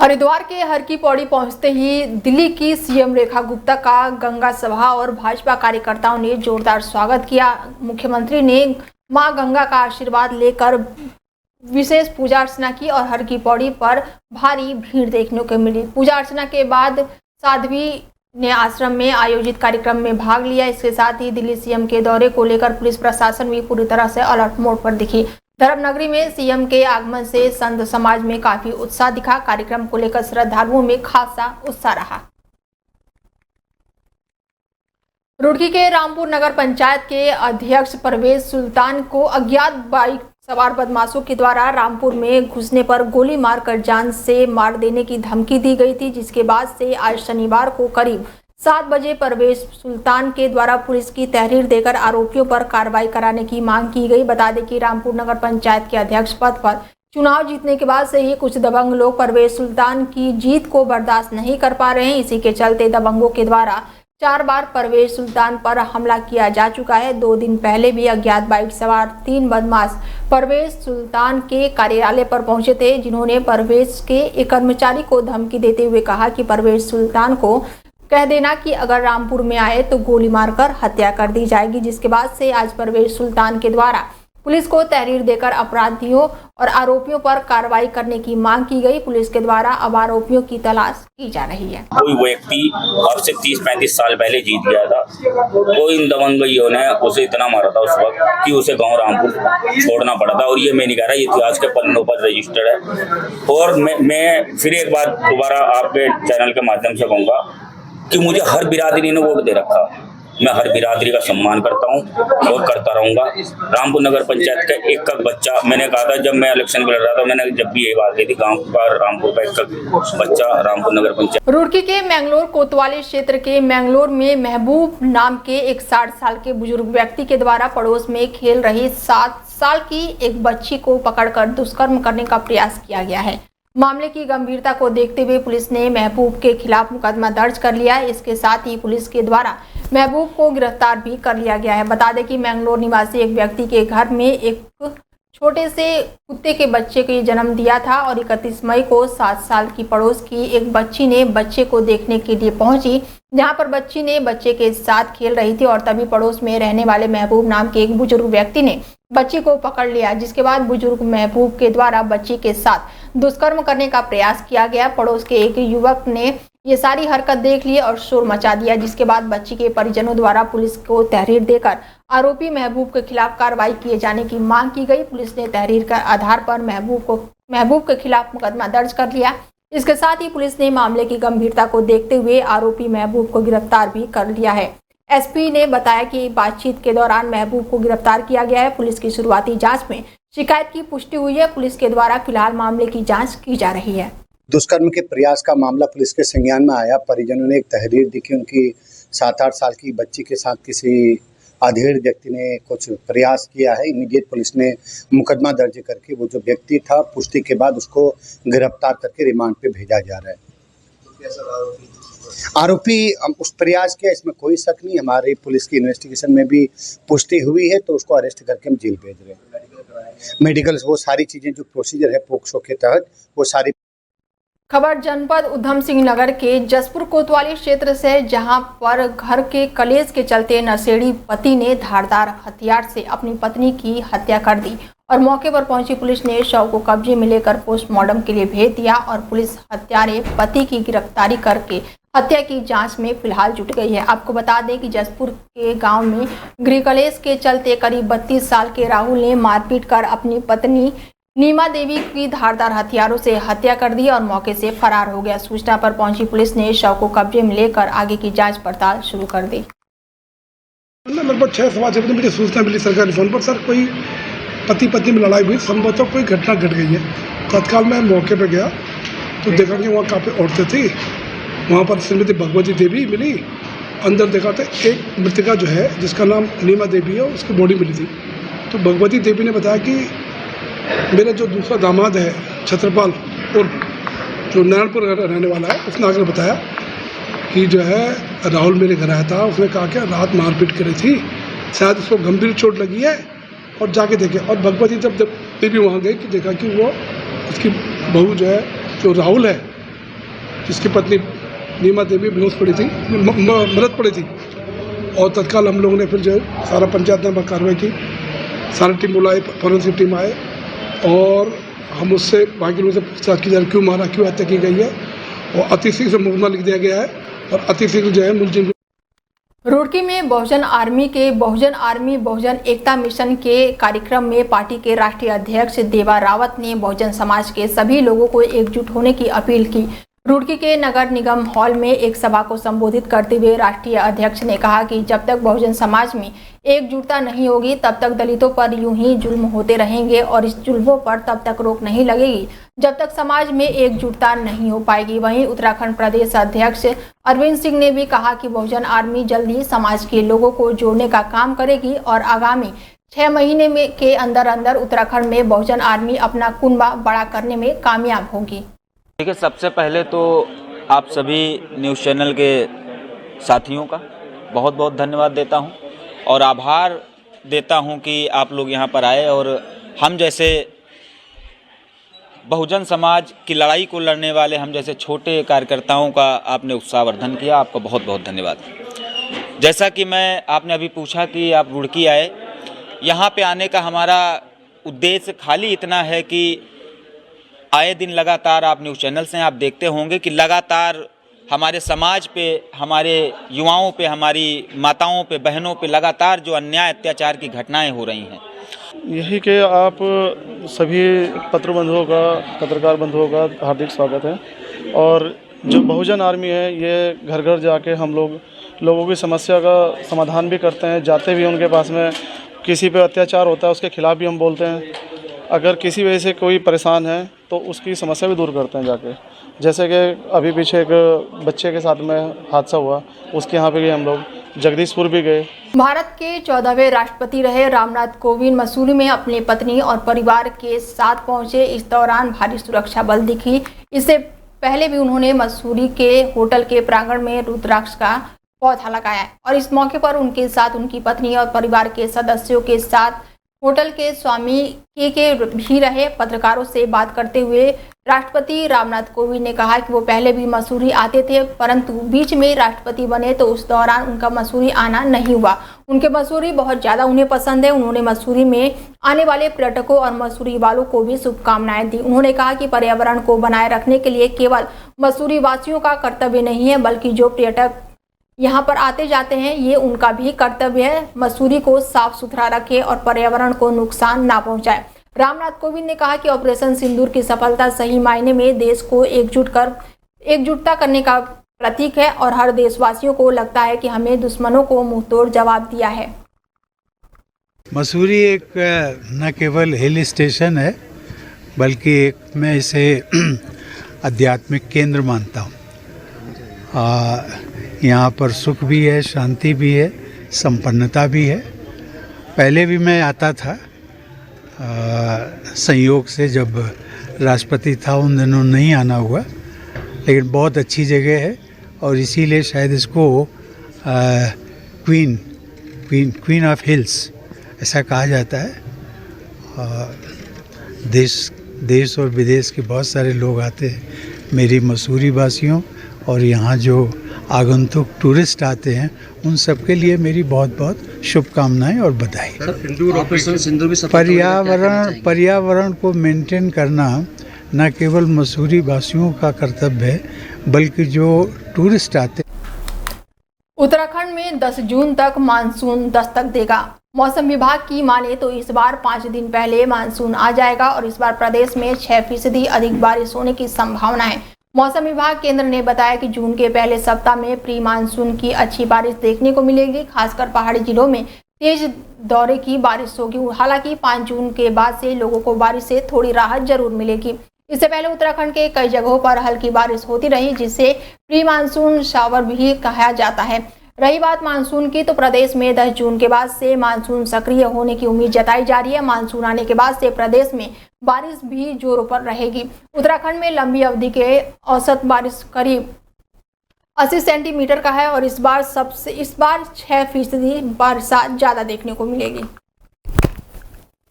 हरिद्वार के हर की पौड़ी पहुंचते ही दिल्ली की सीएम रेखा गुप्ता का गंगा सभा और भाजपा कार्यकर्ताओं ने जोरदार स्वागत किया। मुख्यमंत्री ने मां गंगा का आशीर्वाद लेकर विशेष पूजा अर्चना की और हर की पौड़ी पर भारी भीड़ देखने को मिली। पूजा अर्चना के बाद साध्वी ने आश्रम में आयोजित कार्यक्रम में भाग लिया। इसके साथ ही दिल्ली सीएम के दौरे को लेकर पुलिस प्रशासन भी पूरी तरह से अलर्ट मोड पर दिखी। धर्मनगरी में सीएम के आगमन से संत समाज में काफी उत्साह दिखा। कार्यक्रम को लेकर श्रद्धालुओं में खासा उत्साह रहा। रुड़की के रामपुर नगर पंचायत के अध्यक्ष परवेज सुल्तान को अज्ञात बाइक सवार बदमाशों के द्वारा रामपुर में घुसने पर गोली मारकर जान से मार देने की धमकी दी गई थी, जिसके बाद से आज शनिवार को करीब 7 बजे परवेज सुल्तान के द्वारा पुलिस की तहरीर देकर आरोपियों पर कार्रवाई कराने की मांग की गई। बता दें कि रामपुर नगर पंचायत के अध्यक्ष पद पर चुनाव जीतने के बाद से ही कुछ दबंग लोग परवेज सुल्तान की जीत को बर्दाश्त नहीं कर पा रहे हैं। इसी के चलते दबंगों के द्वारा 4 बार परवेज सुल्तान पर हमला किया जा चुका है। 2 दिन पहले भी अज्ञात बाइक सवार 3 बदमाश परवेज सुल्तान के कार्यालय पर पहुंचे थे, जिन्होंने परवेज के एक कर्मचारी को धमकी देते हुए कहा कि परवेज सुल्तान को कह देना कि अगर रामपुर में आए तो गोली मारकर हत्या कर दी जाएगी। जिसके बाद से आज परवेज सुल्तान के द्वारा पुलिस को तहरीर देकर अपराधियों और आरोपियों पर कार्रवाई करने की मांग की गई। पुलिस के द्वारा अब आरोपियों की तलाश की जा रही है। कोई व्यक्ति अब से 30-35 साल पहले जीत गया था, वो इन दबंगइयों ने उसे इतना मारा था उस वक्त कि उसे गांव रामपुर छोड़ना पड़ा था। और ये मैं नहीं कह रहा, ये इतिहास के पन्नों पर रजिस्टर्ड है। और मैं फिर एक बार दोबारा आपके चैनल के माध्यम से कहूँगा कि मुझे हर बिरादरी ने वोट दे रखा। मैं हर बिरादरी का सम्मान करता हूं और करता रहूंगा। रामपुर नगर पंचायत का एक बच्चा, मैंने कहा था जब मैं इलेक्शन लड़ रहा था, मैंने जब भी ये बात कही थी, गांव का रामपुर का एक बच्चा रामपुर नगर पंचायत। रुड़की के मैंगलोर कोतवाली क्षेत्र के मैंगलोर में महबूब नाम के एक 60 साल के बुजुर्ग व्यक्ति के द्वारा पड़ोस में खेल रही 7 साल की एक बच्ची को पकड़कर दुष्कर्म करने का प्रयास किया गया है। मामले की गंभीरता को देखते हुए पुलिस ने महबूब के खिलाफ मुकदमा दर्ज कर लिया है। इसके साथ ही पुलिस के द्वारा महबूब को गिरफ्तार भी कर लिया गया है। बता दें कि मैंगलोर निवासी एक व्यक्ति के घर में एक छोटे से कुत्ते के बच्चे को जन्म दिया था और 31 मई को 7 साल की पड़ोस की एक बच्ची ने बच्चे को देखने के लिए पहुंची, जहां पर बच्ची ने बच्चे के साथ खेल रही थी और तभी पड़ोस में रहने वाले महबूब नाम के एक बुजुर्ग व्यक्ति ने बच्ची को पकड़ लिया। जिसके बाद बुजुर्ग महबूब के द्वारा बच्ची के साथ दुष्कर्म करने का प्रयास किया गया। पड़ोस के एक युवक ने ये सारी हरकत देख ली और शोर मचा दिया, जिसके बाद बच्ची के परिजनों द्वारा पुलिस को तहरीर देकर आरोपी महबूब के खिलाफ कार्रवाई किए जाने की मांग की गई। पुलिस ने तहरीर के आधार पर महबूब के खिलाफ मुकदमा दर्ज कर लिया। इसके साथ ही पुलिस ने मामले की गंभीरता को देखते हुए आरोपी महबूब को गिरफ्तार भी कर लिया है। एसपी ने बताया कि बातचीत के दौरान महबूब को गिरफ्तार किया गया है। पुलिस की शुरुआती जांच में शिकायत की पुष्टि हुई है। पुलिस के द्वारा फिलहाल मामले की जांच की जा रही है। दुष्कर्म के प्रयास का मामला पुलिस के संज्ञान में आया। परिजनों ने एक तहरीर दी कि उनकी 7-8 साल की बच्ची के साथ किसी अधेड़ व्यक्ति ने कुछ प्रयास किया है। इमीडिएट पुलिस ने मुकदमा दर्ज करके वो जो व्यक्ति था पुष्टि के बाद उसको गिरफ्तार करके रिमांड पे भेजा जा रहा है। आरोपी उस प्रयास किया, इसमें कोई शक नहीं। हमारी पुलिस की इन्वेस्टिगेशन में भी पुष्टि हुई है, तो उसको अरेस्ट करके हम जेल भेज रहे हैं। मेडिकल वो सारी चीज़ें जो प्रोसीजर है पोक्सो के तहत वो सारी। खबर जनपद उधम सिंह नगर के जसपुर कोतवाली क्षेत्र से, जहां पर घर के कलेश के चलते नशेड़ी पति ने धारदार हथियार से अपनी पत्नी की हत्या कर दी और मौके पर पहुंची पुलिस ने शव को कब्जे में लेकर पोस्टमार्टम के लिए भेज दिया और पुलिस हत्यारे पति की गिरफ्तारी करके हत्या की जांच में फिलहाल जुट गई है। आपको बता दें कि जसपुर के गांव में गृह कलेश के चलते करीब 32 साल के राहुल ने मारपीट कर अपनी पत्नी नीमा देवी की धारदार हथियारों से हत्या कर दी और मौके से फरार हो गया। सूचना पर पहुंची पुलिस ने शव को कब्जे में लेकर आगे की जांच पड़ताल शुरू कर दी। लगभग 6-6 बजे मुझे सूचना मिली सरकारी फोन पर, सर कोई पति पत्नी में लड़ाई हुई, संभवतः कोई घटना घट गई है। तत्काल मैं मौके पर गया तो देखा कि वहाँ काफ़ी औरतें थी। वहाँ पर श्रीमती भगवती देवी मिली। अंदर देखा था एक मृतका जो है जिसका नाम नीमा देवी है, उसकी बॉडी मिली थी। तो भगवती देवी ने बताया कि मेरा जो दूसरा दामाद है छत्रपाल और जो नारायणपुर रहने वाला है, उसने आकर बताया कि जो है राहुल मेरे घर आया था। उसने कहा कि रात मारपीट करी थी, शायद उसको गंभीर चोट लगी है और जाके देखे। और भगवती जब देवी वहाँ गई कि देखा कि वो उसकी बहू जो है जो राहुल है इसकी पत्नी नीमा देवी बेहोश पड़ी थी, मृत पड़ी थी। और तत्काल हम लोगों ने फिर जो है सारा पंचायतनामा कार्रवाई की, सारी टीम बुलाई, फॉरेंसिक टीम आए और हम उससे बाकी लोगों से पूछताछ की जा रही क्यों मारा, क्यों हत्या की गई है, और अतिशीघ्र मुकदमा लिख दिया गया है और अतिशीघ्र जो है मुलजिम। रुड़की में बहुजन एकता मिशन के कार्यक्रम में पार्टी के राष्ट्रीय अध्यक्ष देवा रावत ने बहुजन समाज के सभी लोगों को एकजुट होने की अपील की। रुड़की के नगर निगम हॉल में एक सभा को संबोधित करते हुए राष्ट्रीय अध्यक्ष ने कहा कि जब तक बहुजन समाज में एकजुटता नहीं होगी तब तक दलितों पर यूं ही जुल्म होते रहेंगे और इस जुल्मों पर तब तक रोक नहीं लगेगी जब तक समाज में एकजुटता नहीं हो पाएगी। वहीं उत्तराखंड प्रदेश अध्यक्ष अरविंद सिंह ने भी कहा कि बहुजन आर्मी जल्दी समाज के लोगों को जोड़ने का काम करेगी और आगामी 6 महीने के अंदर उत्तराखंड में बहुजन आर्मी अपना कुनबा बड़ा करने में कामयाब होगी। देखिए, सबसे पहले तो आप सभी न्यूज़ चैनल के साथियों का बहुत बहुत धन्यवाद देता हूं और आभार देता हूं कि आप लोग यहां पर आए और हम जैसे बहुजन समाज की लड़ाई को लड़ने वाले हम जैसे छोटे कार्यकर्ताओं का आपने उत्साहवर्धन किया। आपका बहुत बहुत धन्यवाद। जैसा कि आपने अभी पूछा कि आप रुड़की आए, यहाँ पे आने का हमारा उद्देश्य खाली इतना है कि आए दिन लगातार आप न्यूज़ चैनल से आप देखते होंगे कि लगातार हमारे समाज पे, हमारे युवाओं पे, हमारी माताओं पे, बहनों पे लगातार जो अन्याय अत्याचार की घटनाएं हो रही हैं। यही कि आप सभी पत्र बंधुओं का, पत्रकार बंधुओं का हार्दिक स्वागत है। और जो बहुजन आर्मी है ये घर घर जाके हम लोगों की समस्या का समाधान भी करते हैं, जाते भी उनके पास में किसी पे अत्याचार होता है उसके खिलाफ़ भी हम बोलते हैं। अगर किसी वजह से कोई परेशान है तो उसकी समस्या भी दूर करते हैं जाके। जैसे कि अभी पीछे एक बच्चे के साथ में हादसा हुआ, उसके यहाँ पे गए हम लोग, जगदीशपुर भी गए। भारत के 14वें राष्ट्रपति रहे रामनाथ कोविंद मसूरी में अपनी पत्नी और परिवार के साथ पहुंचे। इस दौरान भारी सुरक्षा बल दिखी। इससे पहले भी उन्होंने मसूरी के होटल के प्रांगण में रुद्राक्ष का पौधा लगाया और इस मौके पर उनके साथ उनकी पत्नी और परिवार के सदस्यों के साथ होटल के स्वामी के भी रहे। पत्रकारों से बात करते हुए राष्ट्रपति रामनाथ कोविंद ने कहा कि वो पहले भी मसूरी आते थे, परंतु बीच में राष्ट्रपति बने तो उस दौरान उनका मसूरी आना नहीं हुआ। उनके मसूरी बहुत ज़्यादा उन्हें पसंद है। उन्होंने मसूरी में आने वाले पर्यटकों और मसूरी वालों को भी शुभकामनाएं दी। उन्होंने कहा कि पर्यावरण को बनाए रखने के लिए केवल मसूरी वासियों का कर्तव्य नहीं है, बल्कि जो पर्यटक यहाँ पर आते जाते हैं ये उनका भी कर्तव्य है। मसूरी को साफ सुथरा रखें और पर्यावरण को नुकसान ना पहुंचाए। रामनाथ कोविंद ने कहा कि ऑपरेशन सिंदूर की सफलता सही मायने में देश को एकजुटता करने का प्रतीक है और हर देशवासियों को लगता है कि हमें दुश्मनों को मुंहतोड़ जवाब दिया है। मसूरी एक न केवल हिल स्टेशन है बल्कि मैं इसे आध्यात्मिक केंद्र मानता हूँ। यहाँ पर सुख भी है, शांति भी है, संपन्नता भी है। पहले भी मैं आता था, संयोग से जब राष्ट्रपति था उन दिनों नहीं आना हुआ, लेकिन बहुत अच्छी जगह है और इसीलिए शायद इसको क्वीन ऑफ हिल्स ऐसा कहा जाता है। देश और विदेश के बहुत सारे लोग आते हैं मेरी मसूरी वासियों, और यहाँ जो आगंतुक टूरिस्ट आते हैं उन सब के लिए मेरी बहुत बहुत शुभकामनाएं और बधाई। पर्यावरण को मेंटेन करना न केवल मसूरी वासियों का कर्तव्य है बल्कि जो टूरिस्ट आते हैं। उत्तराखंड में 10 जून तक मानसून दस्तक देगा। मौसम विभाग की माने तो इस बार 5 दिन पहले मानसून आ जाएगा और इस बार प्रदेश में 6% अधिक बारिश होने की संभावना है। मौसम विभाग केंद्र ने बताया कि जून के पहले सप्ताह में प्री मानसून की अच्छी बारिश देखने को मिलेगी। खासकर पहाड़ी जिलों में तेज दौरे की बारिश होगी। हालांकि 5 जून के बाद से लोगों को बारिश से थोड़ी राहत जरूर मिलेगी। इससे पहले उत्तराखंड के कई जगहों पर हल्की बारिश होती रही, जिसे प्री मानसून शावर भी कहा जाता है। रही बात मानसून की, तो प्रदेश में 10 जून के बाद से मानसून सक्रिय होने की उम्मीद जताई जा रही है। मानसून आने के बाद से प्रदेश में बारिश भी जोरों पर रहेगी। उत्तराखंड में लंबी अवधि के औसत बारिश करीब 80 सेंटीमीटर का है और इस बार 6% बरसात ज्यादा देखने को मिलेगी।